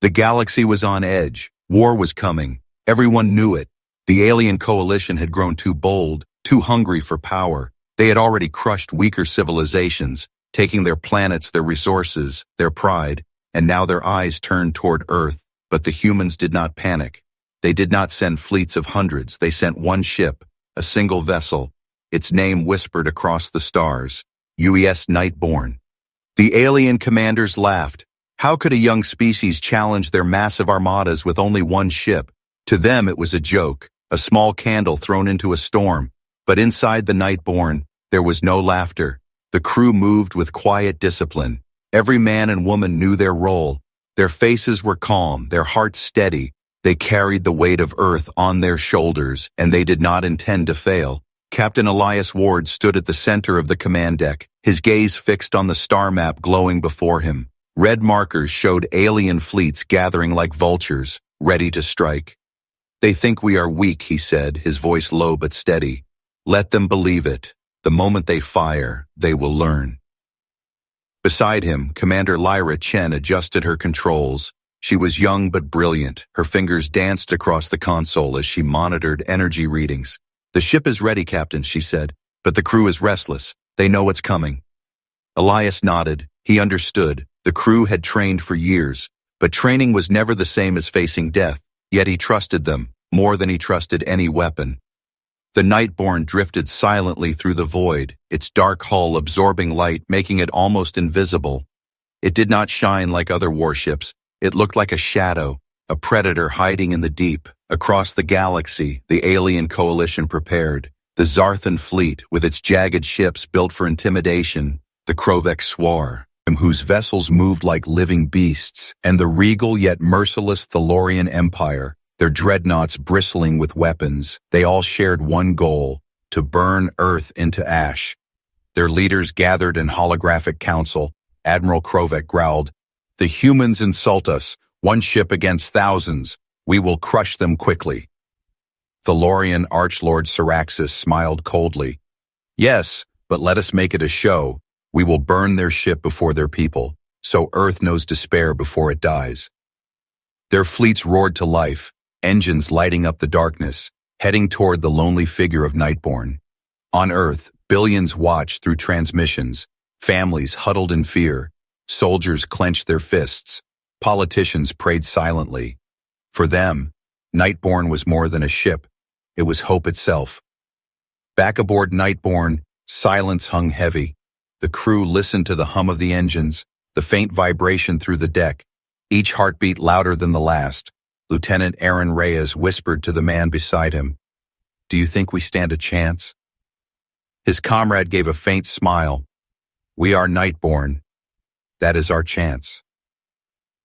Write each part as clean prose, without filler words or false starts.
The galaxy was on edge. War was coming. Everyone knew it. The alien coalition had grown too bold, too hungry for power. They had already crushed weaker civilizations, taking their planets, their resources, their pride, and now their eyes turned toward Earth. But the humans did not panic. They did not send fleets of hundreds. They sent one ship, a single vessel. Its name whispered across the stars, UES Nightborne. The alien commanders laughed. How could a young species challenge their massive armadas with only one ship? To them it was a joke, a small candle thrown into a storm. But inside the Nightborne, there was no laughter. The crew moved with quiet discipline. Every man and woman knew their role. Their faces were calm, their hearts steady. They carried the weight of Earth on their shoulders, and they did not intend to fail. Captain Elias Ward stood at the center of the command deck, his gaze fixed on the star map glowing before him. Red markers showed alien fleets gathering like vultures, ready to strike. "They think we are weak," he said, his voice low but steady. "Let them believe it. The moment they fire, they will learn." Beside him, Commander Lyra Chen adjusted her controls. She was young but brilliant. Her fingers danced across the console as she monitored energy readings. "The ship is ready, Captain," she said, "but the crew is restless. They know what's coming." Elias nodded. He understood. The crew had trained for years, but training was never the same as facing death, yet he trusted them, more than he trusted any weapon. The Nightborne drifted silently through the void, its dark hull absorbing light, making it almost invisible. It did not shine like other warships. It looked like a shadow, a predator hiding in the deep. Across the galaxy, the alien coalition prepared. The Zarthan fleet, with its jagged ships built for intimidation, the Krovek Swar, whose vessels moved like living beasts, and the regal yet merciless Thalorian Empire, their dreadnoughts bristling with weapons. They all shared one goal: to burn Earth into ash. Their leaders gathered in holographic council. Admiral Krovek growled, "The humans insult us. One ship against thousands. We will crush them quickly." Thalorian Archlord Syraxis smiled coldly. "Yes, but let us make it a show. We will burn their ship before their people, so Earth knows despair before it dies." Their fleets roared to life, engines lighting up the darkness, heading toward the lonely figure of Nightborne. On Earth, billions watched through transmissions, families huddled in fear, soldiers clenched their fists, politicians prayed silently. For them, Nightborne was more than a ship. It was hope itself. Back aboard Nightborne, silence hung heavy. The crew listened to the hum of the engines, the faint vibration through the deck, each heartbeat louder than the last. Lieutenant Aaron Reyes whispered to the man beside him, "Do you think we stand a chance?" His comrade gave a faint smile. "We are Nightborne. That is our chance."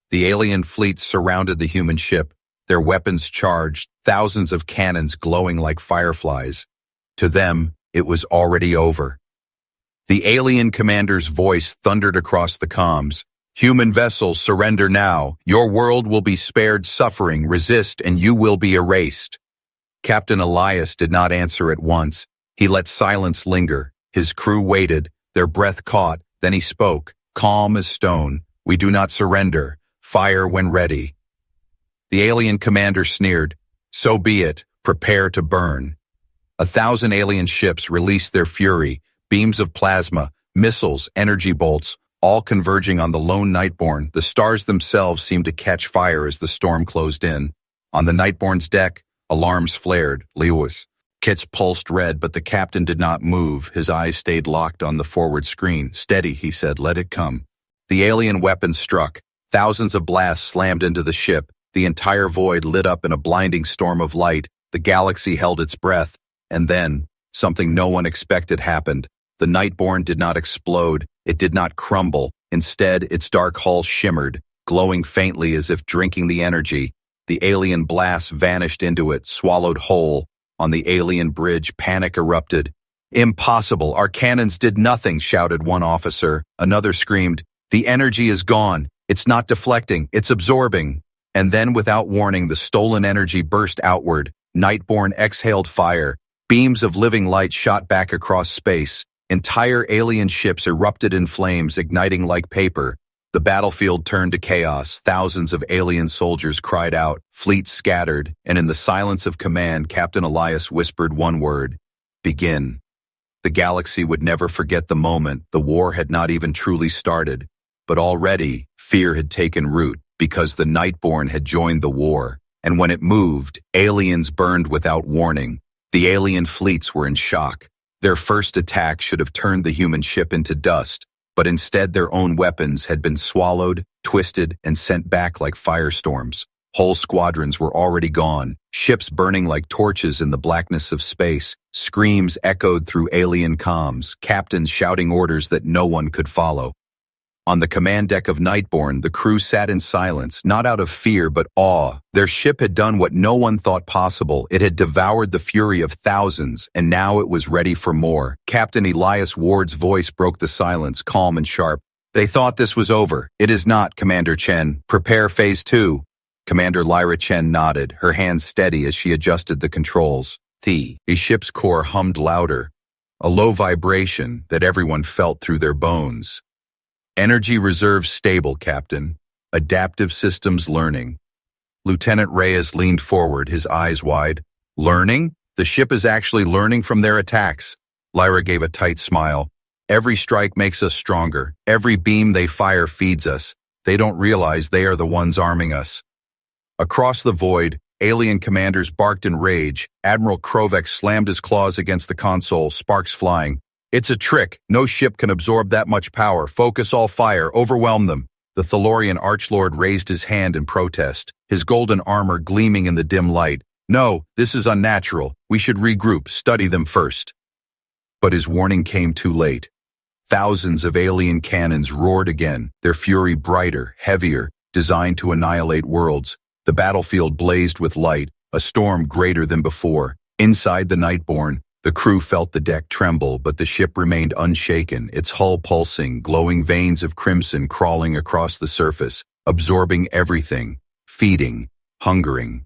The alien fleet surrounded the human ship, their weapons charged, thousands of cannons glowing like fireflies. To them, it was already over. The alien commander's voice thundered across the comms. "Human vessels, surrender now. Your world will be spared suffering. Resist and you will be erased." Captain Elias did not answer at once. He let silence linger. His crew waited, their breath caught. Then he spoke, calm as stone. "We do not surrender. Fire when ready." The alien commander sneered. "So be it. Prepare to burn." 1,000 alien ships released their fury, beams of plasma, missiles, energy bolts, all converging on the lone Nightborne. The stars themselves seemed to catch fire as the storm closed in. On the Nightborne's deck, alarms flared. Lewis. Kits pulsed red, but the captain did not move. His eyes stayed locked on the forward screen. "Steady," he said. "Let it come." The alien weapons struck. Thousands of blasts slammed into the ship. The entire void lit up in a blinding storm of light. The galaxy held its breath. And then, something no one expected happened. The Nightborne did not explode. It did not crumble. Instead, its dark hull shimmered, glowing faintly as if drinking the energy. The alien blast vanished into it, swallowed whole. On the alien bridge, panic erupted. "Impossible! Our cannons did nothing!" shouted one officer. Another screamed, "The energy is gone! It's not deflecting, it's absorbing!" And then, without warning, the stolen energy burst outward. Nightborne exhaled fire. Beams of living light shot back across space. Entire alien ships erupted in flames, igniting like paper. The battlefield turned to chaos. Thousands of alien soldiers cried out, fleets scattered, and in the silence of command, Captain Elias whispered one word: begin. The galaxy would never forget the moment. The war had not even truly started, but already fear had taken root because the Nightborne had joined the war, and when it moved, aliens burned without warning. The alien fleets were in shock. Their first attack should have turned the human ship into dust, but instead their own weapons had been swallowed, twisted, and sent back like firestorms. Whole squadrons were already gone, ships burning like torches in the blackness of space. Screams echoed through alien comms, captains shouting orders that no one could follow. On the command deck of Nightborne, the crew sat in silence, not out of fear but awe. Their ship had done what no one thought possible. It had devoured the fury of thousands, and now it was ready for more. Captain Elias Ward's voice broke the silence, calm and sharp. They thought this was over. It is not, Commander Chen. Prepare Phase 2. Commander Lyra Chen nodded, her hands steady as she adjusted the controls. The ship's core hummed louder, a low vibration that everyone felt through their bones. Energy reserves stable, Captain. Adaptive systems learning. Lieutenant Reyes leaned forward, his eyes wide. Learning? The ship is actually learning from their attacks. Lyra gave a tight smile. Every strike makes us stronger. Every beam they fire feeds us. They don't realize they are the ones arming us. Across the void, alien commanders barked in rage. Admiral Krovek slammed his claws against the console, sparks flying. It's a trick. No ship can absorb that much power. Focus all fire. Overwhelm them. The Thalorian Archlord raised his hand in protest, his golden armor gleaming in the dim light. No, this is unnatural. We should regroup, study them first. But his warning came too late. Thousands of alien cannons roared again, their fury brighter, heavier, designed to annihilate worlds. The battlefield blazed with light, a storm greater than before. Inside the Nightborne, the crew felt the deck tremble, but the ship remained unshaken, its hull pulsing, glowing veins of crimson crawling across the surface, absorbing everything, feeding, hungering.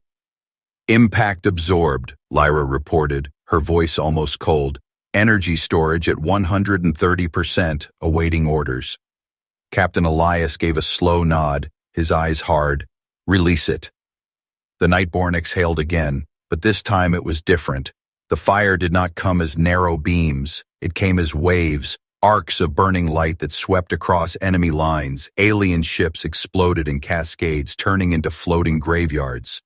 Impact absorbed, Lyra reported, her voice almost cold. Energy storage at 130%, awaiting orders. Captain Elias gave a slow nod, his eyes hard. Release it. The Nightborne exhaled again, but this time it was different. The fire did not come as narrow beams. It came as waves, arcs of burning light that swept across enemy lines. Alien ships exploded in cascades, turning into floating graveyards.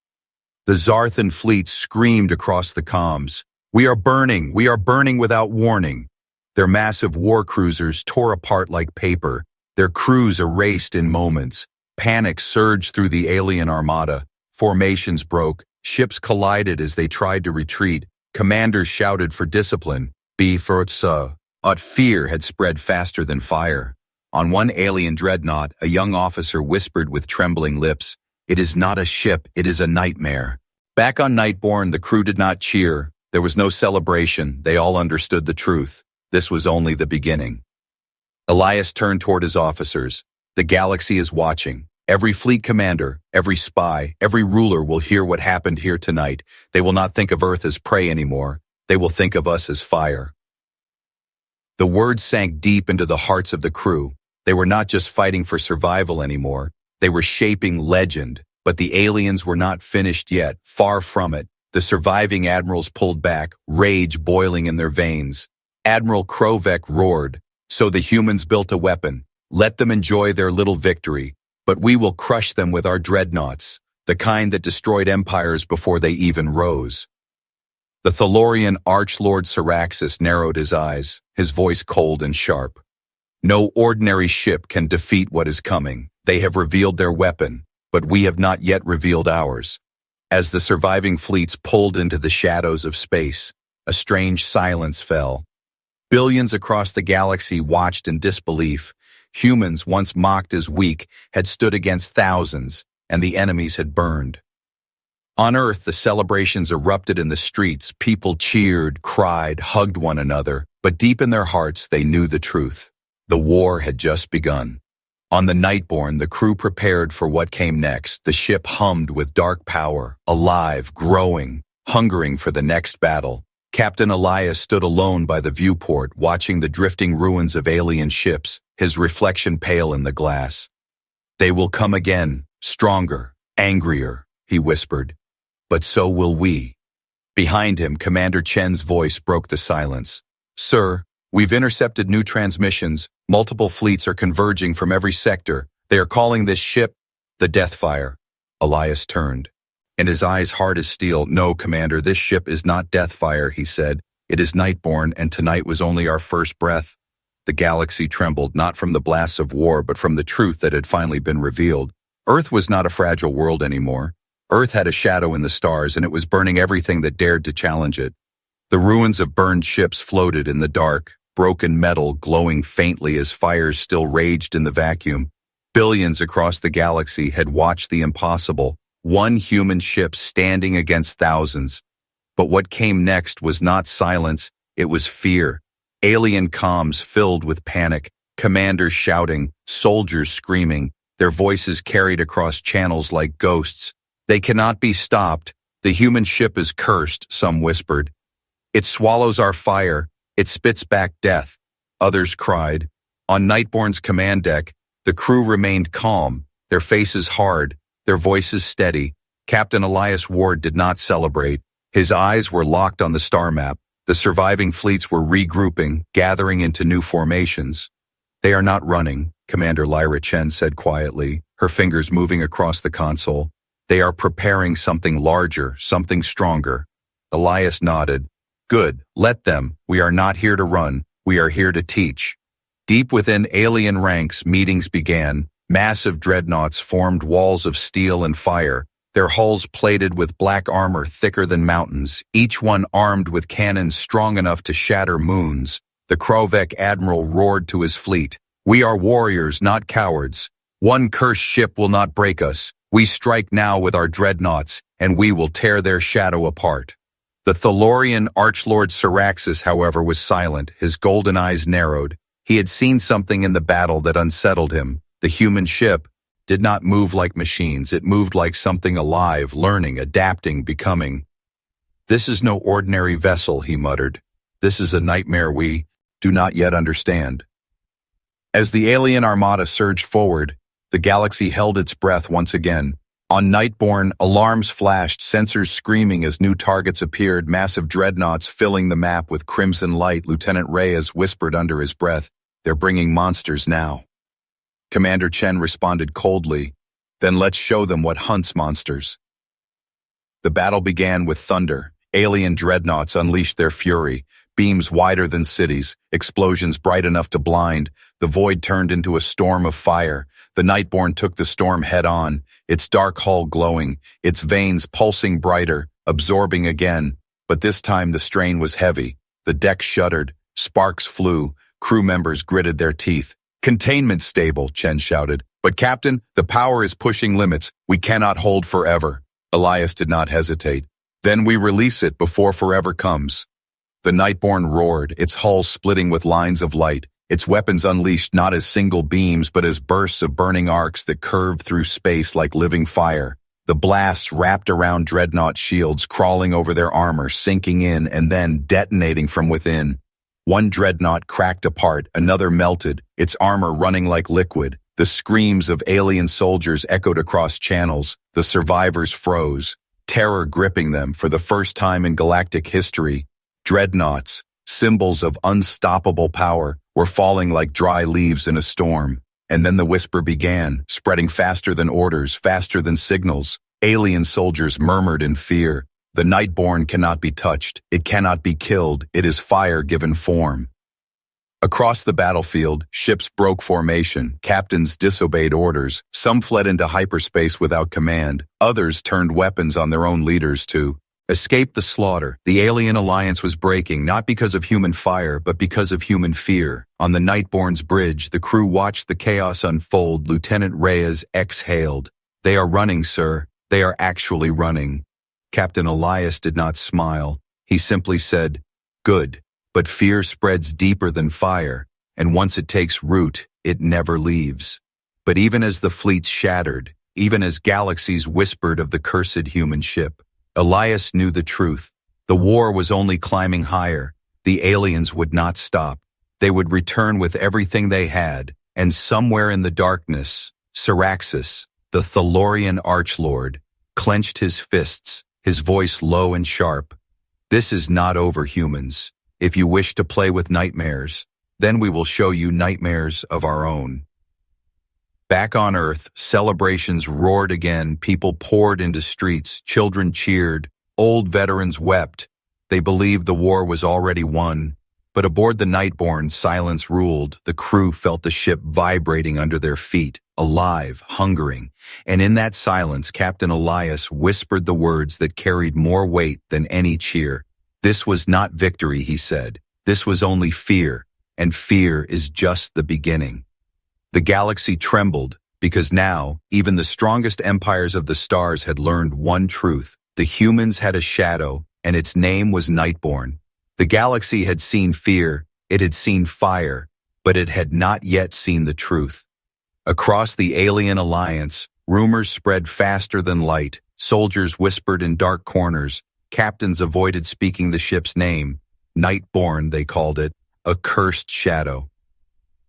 The Zarthan fleet screamed across the comms. We are burning without warning. Their massive war cruisers tore apart like paper, their crews erased in moments. Panic surged through the alien armada. Formations broke, ships collided as they tried to retreat. Commanders shouted for discipline. But fear had spread faster than fire. On one alien dreadnought, a young officer whispered with trembling lips, "It is not a ship, it is a nightmare." Back on Nightborne, the crew did not cheer. There was no celebration. They all understood the truth. This was only the beginning. Elias turned toward his officers. The galaxy is watching. Every fleet commander, every spy, every ruler will hear what happened here tonight. They will not think of Earth as prey anymore. They will think of us as fire. The words sank deep into the hearts of the crew. They were not just fighting for survival anymore. They were shaping legend. But the aliens were not finished yet, far from it. The surviving admirals pulled back, rage boiling in their veins. Admiral Krovek roared, "So the humans built a weapon. Let them enjoy their little victory. But we will crush them with our dreadnoughts, the kind that destroyed empires before they even rose." The Thalorian Archlord Syraxis narrowed his eyes, his voice cold and sharp. "No ordinary ship can defeat what is coming. They have revealed their weapon, but we have not yet revealed ours." As the surviving fleets pulled into the shadows of space, a strange silence fell. Billions across the galaxy watched in disbelief. Humans, once mocked as weak, had stood against thousands, and the enemies had burned. On Earth, the celebrations erupted in the streets. People cheered, cried, hugged one another, but deep in their hearts they knew the truth. The war had just begun. On the Nightborne, the crew prepared for what came next. The ship hummed with dark power, alive, growing, hungering for the next battle. Captain Elias stood alone by the viewport, watching the drifting ruins of alien ships, his reflection pale in the glass. They will come again, stronger, angrier, he whispered. But so will we. Behind him, Commander Chen's voice broke the silence. Sir, we've intercepted new transmissions. Multiple fleets are converging from every sector. They are calling this ship the Deathfire. Elias turned, and his eyes hard as steel. No, Commander, this ship is not Deathfire, he said. It is Nightborne, and tonight was only our first breath. The galaxy trembled, not from the blasts of war, but from the truth that had finally been revealed. Earth was not a fragile world anymore. Earth had a shadow in the stars, and it was burning everything that dared to challenge it. The ruins of burned ships floated in the dark, broken metal glowing faintly as fires still raged in the vacuum. Billions across the galaxy had watched the impossible, one human ship standing against thousands. But what came next was not silence, it was fear. Alien comms filled with panic, commanders shouting, soldiers screaming, their voices carried across channels like ghosts. They cannot be stopped. The human ship is cursed, some whispered. It swallows our fire. It spits back death. Others cried. On Nightborne's command deck, the crew remained calm, their faces hard, their voices steady. Captain Elias Ward did not celebrate. His eyes were locked on the star map. The surviving fleets were regrouping, gathering into new formations. They are not running, Commander Lyra Chen said quietly, her fingers moving across the console. They are preparing something larger, something stronger. Elias nodded. Good, let them. We are not here to run. We are here to teach. Deep within alien ranks, meetings began. Massive dreadnoughts formed walls of steel and fire, their hulls plated with black armor thicker than mountains, each one armed with cannons strong enough to shatter moons. The Krovek admiral roared to his fleet. We are warriors, not cowards. One cursed ship will not break us. We strike now with our dreadnoughts, and we will tear their shadow apart. The Thalorian Archlord Syraxis, however, was silent, his golden eyes narrowed. He had seen something in the battle that unsettled him. The human ship did not move like machines. It moved like something alive, learning, adapting, becoming. This is no ordinary vessel, he muttered. This is a nightmare we do not yet understand. As the alien armada surged forward, the galaxy held its breath once again. On Nightborne, alarms flashed, sensors screaming as new targets appeared, massive dreadnoughts filling the map with crimson light. Lieutenant Reyes whispered under his breath, "They're bringing monsters now." Commander Chen responded coldly, "Then let's show them what hunts monsters." The battle began with thunder. Alien dreadnoughts unleashed their fury, beams wider than cities, explosions bright enough to blind. The void turned into a storm of fire. The Nightborne took the storm head-on, its dark hull glowing, its veins pulsing brighter, absorbing again. But this time the strain was heavy. The deck shuddered, sparks flew, crew members gritted their teeth. "Containment stable," Chen shouted. "But Captain, the power is pushing limits. We cannot hold forever." Elias did not hesitate. "Then we release it before forever comes." The Nightborne roared, its hull splitting with lines of light, its weapons unleashed not as single beams but as bursts of burning arcs that curved through space like living fire. The blasts wrapped around dreadnought shields, crawling over their armor, sinking in and then detonating from within. One dreadnought cracked apart, another melted, its armor running like liquid. The screams of alien soldiers echoed across channels. The survivors froze, terror gripping them for the first time in galactic history. Dreadnoughts, symbols of unstoppable power, were falling like dry leaves in a storm. And then the whisper began, spreading faster than orders, faster than signals. Alien soldiers murmured in fear. The Nightborne cannot be touched. It cannot be killed. It is fire given form. Across the battlefield, ships broke formation. Captains disobeyed orders. Some fled into hyperspace without command. Others turned weapons on their own leaders to escape the slaughter. The alien alliance was breaking, not because of human fire, but because of human fear. On the Nightborne's bridge, the crew watched the chaos unfold. Lieutenant Reyes exhaled. "They are running, sir. They are actually running." Captain Elias did not smile. He simply said, "Good, but fear spreads deeper than fire, and once it takes root, it never leaves." But even as the fleets shattered, even as galaxies whispered of the cursed human ship, Elias knew the truth. The war was only climbing higher. The aliens would not stop. They would return with everything they had, and somewhere in the darkness, Syraxis, the Thalorian archlord, clenched his fists, his voice low and sharp. "This is not over, humans. If you wish to play with nightmares, then we will show you nightmares of our own." Back on Earth, celebrations roared again. People poured into streets, children cheered, old veterans wept. They believed the war was already won. But aboard the Nightborne, silence ruled. The crew felt the ship vibrating under their feet, alive, hungering. And in that silence, Captain Elias whispered the words that carried more weight than any cheer. "This was not victory," he said. "This was only fear, and fear is just the beginning." The galaxy trembled, because now, even the strongest empires of the stars had learned one truth. The humans had a shadow, and its name was Nightborne. The galaxy had seen fear, it had seen fire, but it had not yet seen the truth. Across the alien alliance, rumors spread faster than light. Soldiers whispered in dark corners. Captains avoided speaking the ship's name. Nightborne, they called it, a cursed shadow.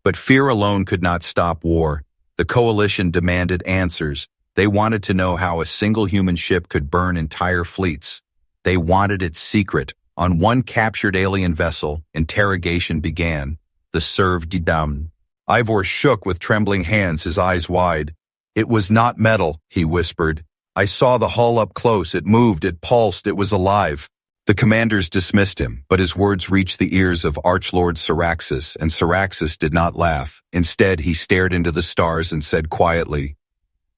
But fear alone could not stop war. The coalition demanded answers. They wanted to know how a single human ship could burn entire fleets. They wanted it secret. On one captured alien vessel, interrogation began. The Serve de Dam. Ivor shook with trembling hands, his eyes wide. "It was not metal," he whispered. "I saw the hull up close. It moved, it pulsed, it was alive." The commanders dismissed him, but his words reached the ears of Archlord Syraxis, and Syraxis did not laugh. Instead, he stared into the stars and said quietly,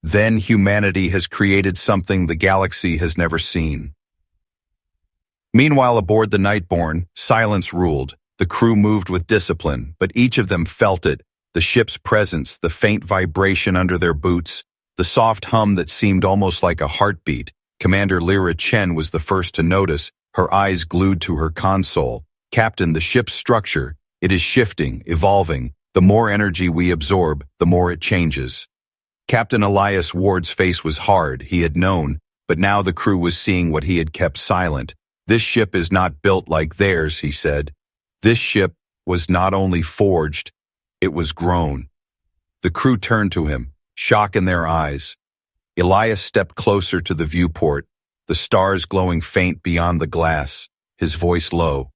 "Then humanity has created something the galaxy has never seen." Meanwhile, aboard the Nightborne, silence ruled. The crew moved with discipline, but each of them felt it. The ship's presence, the faint vibration under their boots, the soft hum that seemed almost like a heartbeat. Commander Lyra Chen was the first to notice, her eyes glued to her console. "Captain, the ship's structure, it is shifting, evolving. The more energy we absorb, the more it changes." Captain Elias Ward's face was hard, he had known, but now the crew was seeing what he had kept silent. "This ship is not built like theirs," he said. "This ship was not only forged, it was grown." The crew turned to him, shock in their eyes. Elias stepped closer to the viewport, the stars glowing faint beyond the glass, his voice low.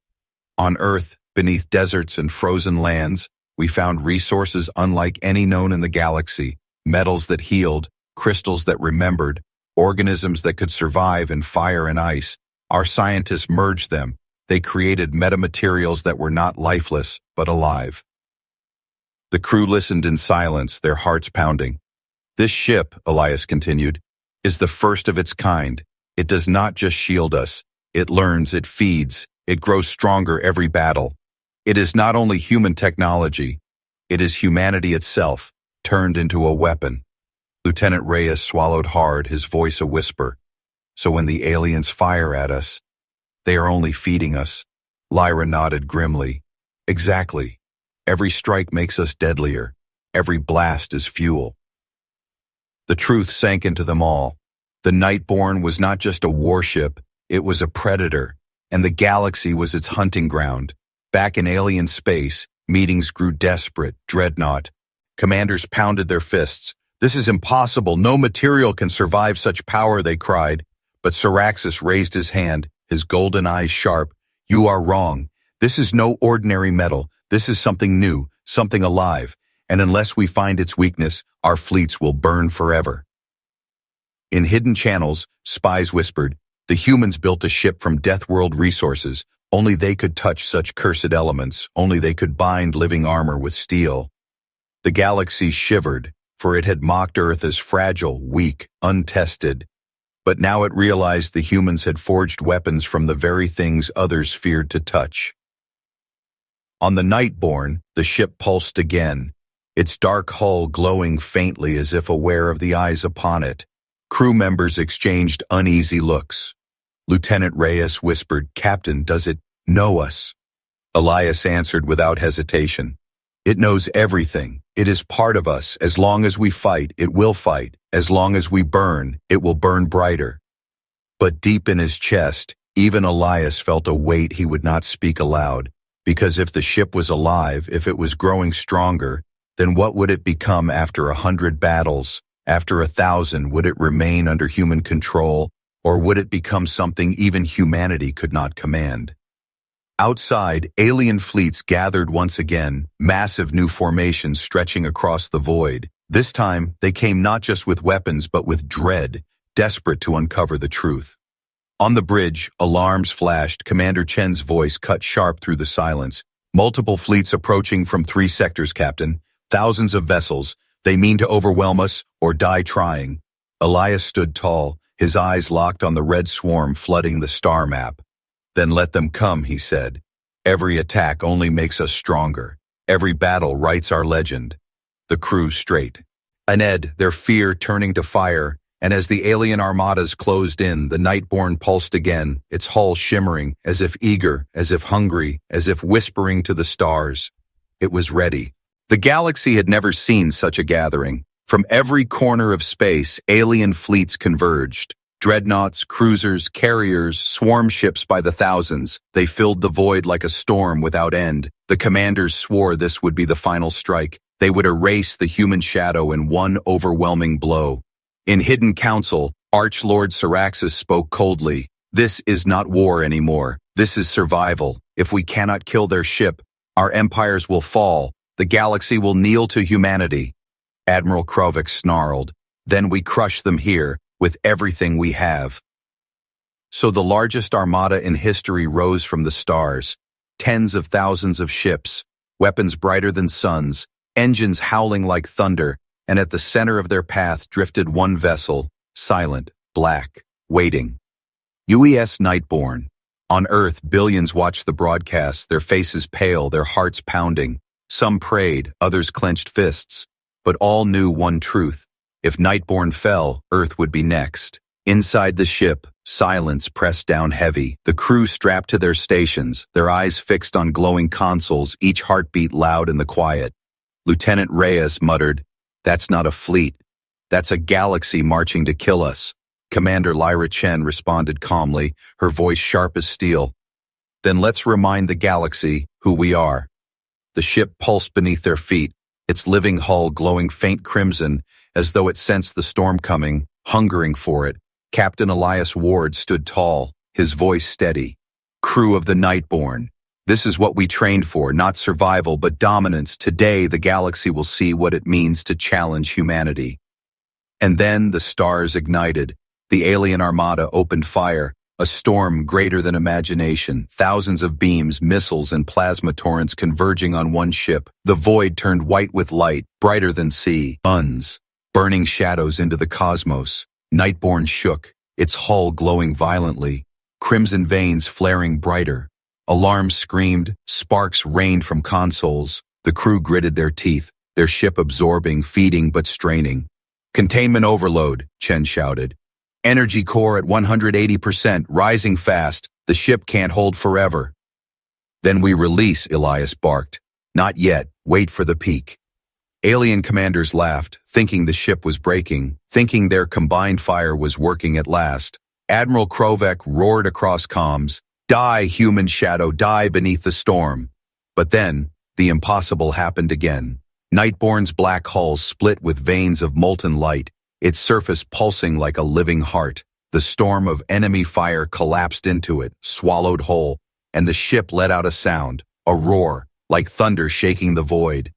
"On Earth, beneath deserts and frozen lands, we found resources unlike any known in the galaxy, metals that healed, crystals that remembered, organisms that could survive in fire and ice. Our scientists merged them. They created metamaterials that were not lifeless, but alive." The crew listened in silence, their hearts pounding. "This ship," Elias continued, "is the first of its kind. It does not just shield us. It learns, it feeds, it grows stronger every battle. It is not only human technology, it is humanity itself, turned into a weapon." Lieutenant Reyes swallowed hard, his voice a whisper. "So when the aliens fire at us, they are only feeding us." Lyra nodded grimly. "Exactly. Every strike makes us deadlier. Every blast is fuel." The truth sank into them all. The Nightborne was not just a warship, it was a predator, and the galaxy was its hunting ground. Back in alien space, meetings grew desperate, dreadnought. Commanders pounded their fists. "This is impossible. No material can survive such power," they cried. But Syraxis raised his hand, his golden eyes sharp. "You are wrong. This is no ordinary metal. This is something new, something alive. And unless we find its weakness, our fleets will burn forever." In hidden channels, spies whispered, "The humans built a ship from Deathworld resources. Only they could touch such cursed elements. Only they could bind living armor with steel." The galaxy shivered, for it had mocked Earth as fragile, weak, untested. But now it realized the humans had forged weapons from the very things others feared to touch. On the Nightborne, the ship pulsed again, its dark hull glowing faintly as if aware of the eyes upon it. Crew members exchanged uneasy looks. Lieutenant Reyes whispered, "Captain, does it know us?" Elias answered without hesitation, "It knows everything. It is part of us. As long as we fight, it will fight. As long as we burn, it will burn brighter." But deep in his chest, even Elias felt a weight he would not speak aloud, because if the ship was alive, if it was growing stronger, then what would it become after 100 battles? After 1,000, would it remain under human control, or would it become something even humanity could not command? Outside, alien fleets gathered once again, massive new formations stretching across the void. This time, they came not just with weapons but with dread, desperate to uncover the truth. On the bridge, alarms flashed. Commander Chen's voice cut sharp through the silence. Multiple fleets approaching from 3 sectors, Captain. Thousands of vessels. They mean to overwhelm us or die trying. Elias stood tall, his eyes locked on the red swarm flooding the star map. Then let them come, he said. Every attack only makes us stronger. Every battle writes our legend. The crew straight. Aned, their fear turning to fire, and as the alien armadas closed in, the Nightborne pulsed again, its hull shimmering, as if eager, as if hungry, as if whispering to the stars. It was ready. The galaxy had never seen such a gathering. From every corner of space, alien fleets converged. Dreadnoughts, cruisers, carriers, swarm ships by the thousands. They filled the void like a storm without end. The commanders swore this would be the final strike. They would erase the human shadow in one overwhelming blow. In hidden council, Archlord Syraxis spoke coldly. This is not war anymore. This is survival. If we cannot kill their ship, our empires will fall. The galaxy will kneel to humanity. Admiral Krovik snarled. Then we crush them here, with everything we have. So the largest armada in history rose from the stars. Tens of thousands of ships, weapons brighter than suns, engines howling like thunder, and at the center of their path drifted one vessel, silent, black, waiting. UES Nightborne. On Earth, billions watched the broadcast, their faces pale, their hearts pounding. Some prayed, others clenched fists. But all knew one truth. If Nightborne fell, Earth would be next. Inside the ship, silence pressed down heavy, the crew strapped to their stations, their eyes fixed on glowing consoles, each heartbeat loud in the quiet. Lieutenant Reyes muttered, "That's not a fleet. That's a galaxy marching to kill us." Commander Lyra Chen responded calmly, her voice sharp as steel. "Then let's remind the galaxy who we are." The ship pulsed beneath their feet, its living hull glowing faint crimson, as though it sensed the storm coming, hungering for it. Captain Elias Ward stood tall, his voice steady. "Crew of the Nightborne, this is what we trained for, not survival but dominance. Today the galaxy will see what it means to challenge humanity." And then the stars ignited. The alien armada opened fire, a storm greater than imagination, thousands of beams, missiles, and plasma torrents converging on one ship. The void turned white with light, brighter than sea. Suns, burning shadows into the cosmos. Nightborne shook, its hull glowing violently, crimson veins flaring brighter. Alarms screamed, sparks rained from consoles. The crew gritted their teeth, their ship absorbing, feeding but straining. "Containment overload," Chen shouted. "Energy core at 180%, rising fast. The ship can't hold forever." "Then we release," Elias barked. "Not yet. Wait for the peak." Alien commanders laughed, thinking the ship was breaking, thinking their combined fire was working at last. Admiral Krovek roared across comms, "Die, human shadow, die beneath the storm." But then, the impossible happened again. Nightborne's black hull split with veins of molten light, its surface pulsing like a living heart. The storm of enemy fire collapsed into it, swallowed whole, and the ship let out a sound, a roar, like thunder shaking the void.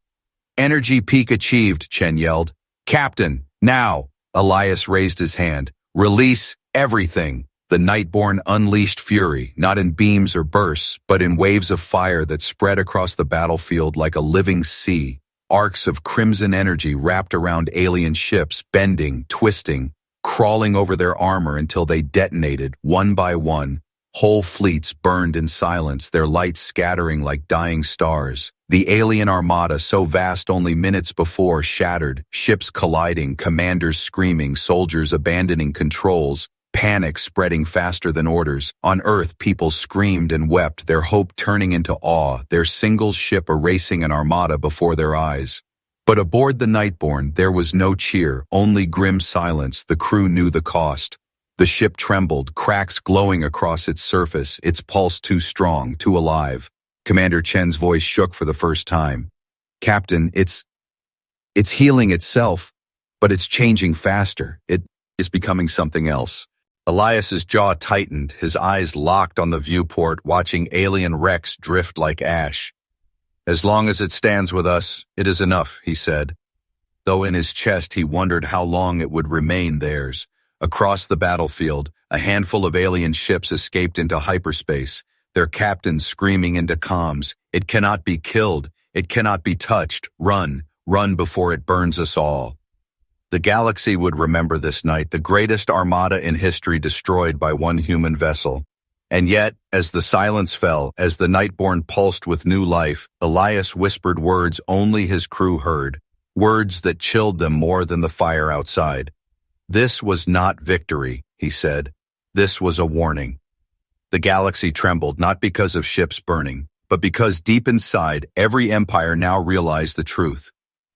"Energy peak achieved," Chen yelled. "Captain, now!" Elias raised his hand. "Release everything." The Nightborne unleashed fury, not in beams or bursts, but in waves of fire that spread across the battlefield like a living sea. Arcs of crimson energy wrapped around alien ships, bending, twisting, crawling over their armor until they detonated, one by one. Whole fleets burned in silence, their lights scattering like dying stars. The alien armada, so vast only minutes before, shattered, ships colliding, commanders screaming, soldiers abandoning controls, panic spreading faster than orders. On Earth, people screamed and wept, their hope turning into awe, their single ship erasing an armada before their eyes. But aboard the Nightborne, there was no cheer, only grim silence. The crew knew the cost. The ship trembled, cracks glowing across its surface, its pulse too strong, too alive. Commander Chen's voice shook for the first time. "Captain, it's..." It's healing itself, but it's changing faster. It is becoming something else. Elias's jaw tightened, his eyes locked on the viewport, watching alien wrecks drift like ash. As long as it stands with us, it is enough, he said. Though in his chest he wondered how long it would remain theirs. Across the battlefield, a handful of alien ships escaped into hyperspace, their captains screaming into comms, "It cannot be killed. It cannot be touched. Run, run before it burns us all." The galaxy would remember this night, the greatest armada in history destroyed by one human vessel. And yet, as the silence fell, as the Nightborne pulsed with new life, Elias whispered words only his crew heard, words that chilled them more than the fire outside. This was not victory, he said. This was a warning. The galaxy trembled, not because of ships burning, but because deep inside, every empire now realized the truth.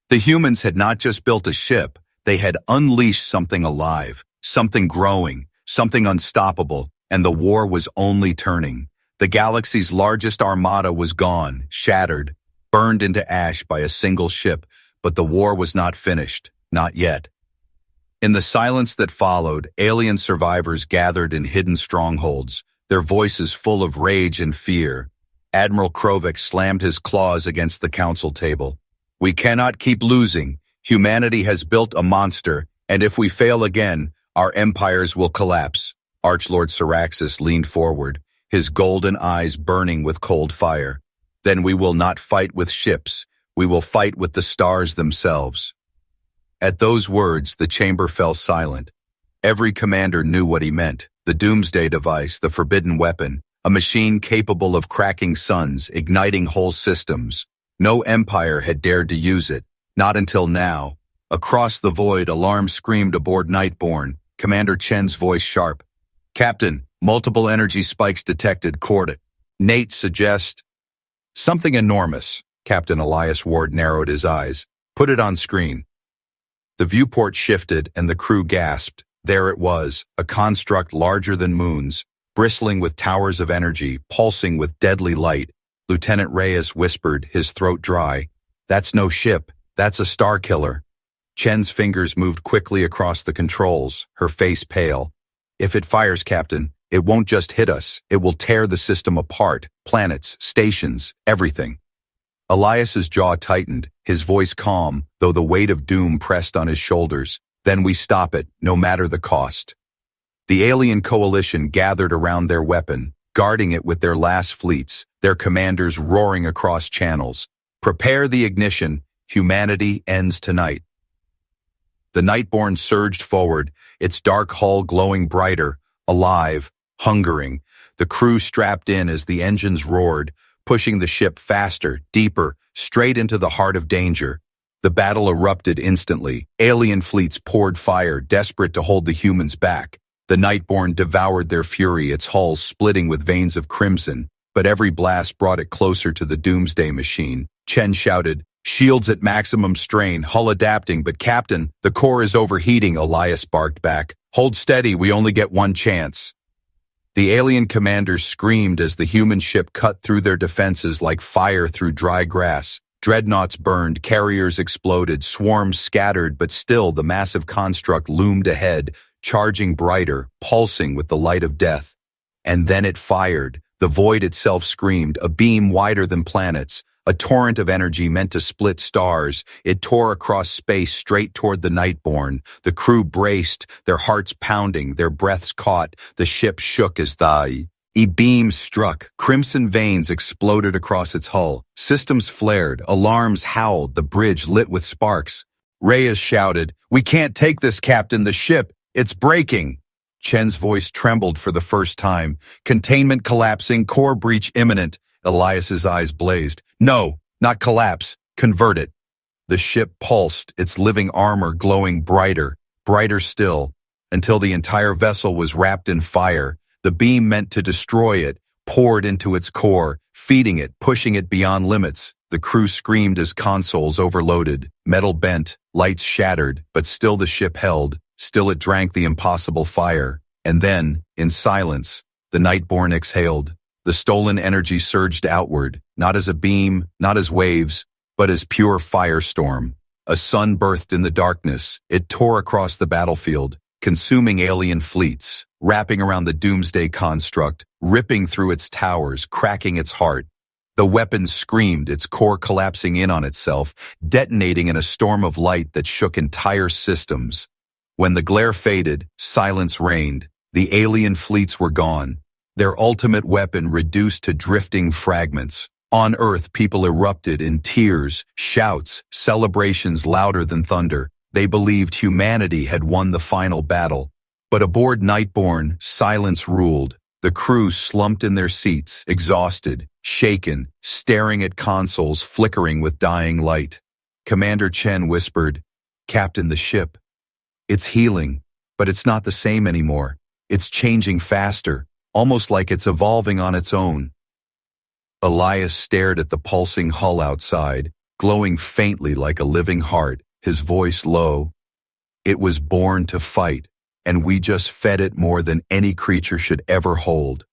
The humans had not just built a ship, they had unleashed something alive, something growing, something unstoppable, and the war was only turning. The galaxy's largest armada was gone, shattered, burned into ash by a single ship, but the war was not finished, not yet. In the silence that followed, alien survivors gathered in hidden strongholds, their voices full of rage and fear. Admiral Krovik slammed his claws against the council table. "We cannot keep losing. Humanity has built a monster, and if we fail again, our empires will collapse." Archlord Syraxis leaned forward, his golden eyes burning with cold fire. "Then we will not fight with ships. We will fight with the stars themselves." At those words, the chamber fell silent. Every commander knew what he meant. The doomsday device, the forbidden weapon, a machine capable of cracking suns, igniting whole systems. No empire had dared to use it. Not until now. Across the void, alarm screamed aboard Nightborne, Commander Chen's voice sharp. "Captain, multiple energy spikes detected, coordinate. Nate suggest..." "Something enormous." Captain Elias Ward narrowed his eyes. "Put it on screen." The viewport shifted and the crew gasped. There it was, a construct larger than moons, bristling with towers of energy, pulsing with deadly light. Lieutenant Reyes whispered, his throat dry. "That's no ship. That's a star killer." Chen's fingers moved quickly across the controls, her face pale. "If it fires, Captain, it won't just hit us. It will tear the system apart. Planets, stations, everything." Elias's jaw tightened, his voice calm, though the weight of doom pressed on his shoulders. "Then we stop it, no matter the cost." The alien coalition gathered around their weapon, guarding it with their last fleets, their commanders roaring across channels. "Prepare the ignition. Humanity ends tonight." The Nightborne surged forward, its dark hull glowing brighter, alive, hungering. The crew strapped in as the engines roared, pushing the ship faster, deeper, straight into the heart of danger. The battle erupted instantly. Alien fleets poured fire, desperate to hold the humans back. The Nightborne devoured their fury, its hull splitting with veins of crimson, but every blast brought it closer to the doomsday machine. Chen shouted, "Shields at maximum strain, hull adapting, but Captain, the core is overheating," Elias barked back. "Hold steady, we only get one chance." The alien commanders screamed as the human ship cut through their defenses like fire through dry grass. Dreadnoughts burned, carriers exploded, swarms scattered, but still the massive construct loomed ahead, charging brighter, pulsing with the light of death. And then it fired. The void itself screamed, a beam wider than planets. A torrent of energy meant to split stars. It tore across space straight toward the Nightborne. The crew braced, their hearts pounding, their breaths caught. The ship shook as the beam struck. Crimson veins exploded across its hull. Systems flared. Alarms howled. The bridge lit with sparks. Reyes shouted, "We can't take this, Captain. The ship, it's breaking." Chen's voice trembled for the first time. "Containment collapsing, core breach imminent." Elias's eyes blazed. "No, not collapse. Convert it." The ship pulsed, its living armor glowing brighter, brighter still, until the entire vessel was wrapped in fire. The beam meant to destroy it, poured into its core, feeding it, pushing it beyond limits. The crew screamed as consoles overloaded, metal bent, lights shattered, but still the ship held, still it drank the impossible fire. And then, in silence, the Nightborne exhaled. The stolen energy surged outward, not as a beam, not as waves, but as pure firestorm. A sun birthed in the darkness. It tore across the battlefield, consuming alien fleets, wrapping around the doomsday construct, ripping through its towers, cracking its heart. The weapon screamed, its core collapsing in on itself, detonating in a storm of light that shook entire systems. When the glare faded, silence reigned. The alien fleets were gone, their ultimate weapon reduced to drifting fragments. On Earth, people erupted in tears, shouts, celebrations louder than thunder. They believed humanity had won the final battle. But aboard Nightborne, silence ruled. The crew slumped in their seats, exhausted, shaken, staring at consoles flickering with dying light. Commander Chen whispered, "Captain, the ship. It's healing, but it's not the same anymore. It's changing faster, almost like it's evolving on its own." Elias stared at the pulsing hull outside, glowing faintly like a living heart, his voice low. "It was born to fight, and we just fed it more than any creature should ever hold."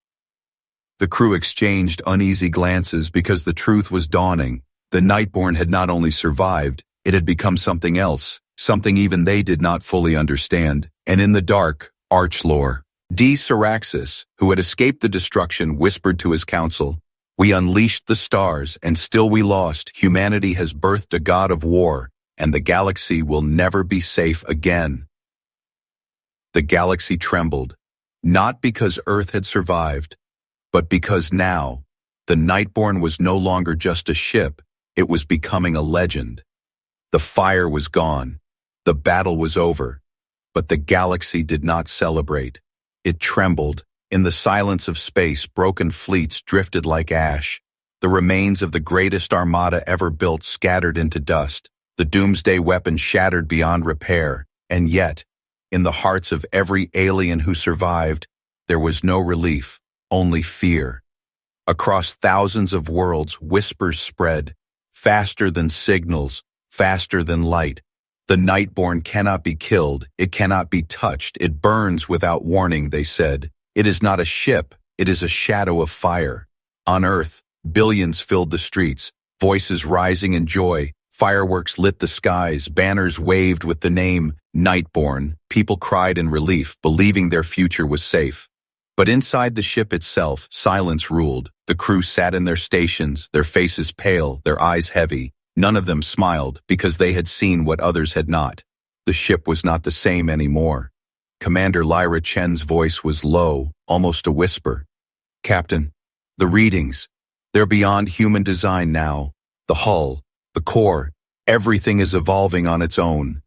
The crew exchanged uneasy glances because the truth was dawning. The Nightborne had not only survived, it had become something else, something even they did not fully understand. And in the dark, Archlore, D. Syraxis, who had escaped the destruction, whispered to his council, "We unleashed the stars, and still we lost. Humanity has birthed a god of war, and the galaxy will never be safe again." The galaxy trembled, not because Earth had survived, but because now, the Nightborne was no longer just a ship, it was becoming a legend. The fire was gone, the battle was over, but the galaxy did not celebrate. It trembled. In the silence of space, broken fleets drifted like ash. The remains of the greatest armada ever built scattered into dust. The doomsday weapon shattered beyond repair. And yet, in the hearts of every alien who survived, there was no relief, only fear. Across thousands of worlds, whispers spread, faster than signals, faster than light. The Nightborne cannot be killed, it cannot be touched, it burns without warning, they said. It is not a ship, it is a shadow of fire. On Earth, billions filled the streets, voices rising in joy, fireworks lit the skies, banners waved with the name Nightborne. People cried in relief, believing their future was safe. But inside the ship itself, silence ruled. The crew sat in their stations, their faces pale, their eyes heavy. None of them smiled because they had seen what others had not. The ship was not the same anymore. Commander Lyra Chen's voice was low, almost a whisper. "Captain, the readings, they're beyond human design now. The hull, the core, everything is evolving on its own."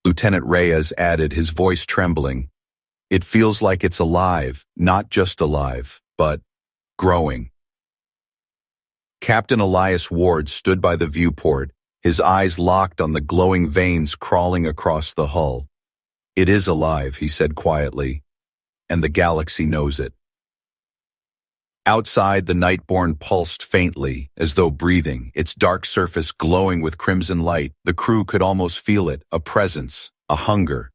Lieutenant Reyes added, his voice trembling. "It feels like it's alive, not just alive, but growing." Captain Elias Ward stood by the viewport, his eyes locked on the glowing veins crawling across the hull. "It is alive," he said quietly, "and the galaxy knows it." Outside, the Nightborne pulsed faintly, as though breathing, its dark surface glowing with crimson light. The crew could almost feel it, a presence, a hunger.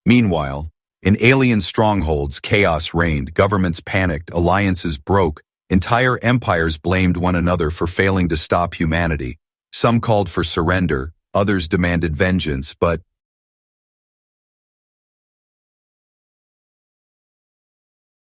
Meanwhile, in alien strongholds, chaos reigned, governments panicked, alliances broke, entire empires blamed one another for failing to stop humanity. Some called for surrender, others demanded vengeance, but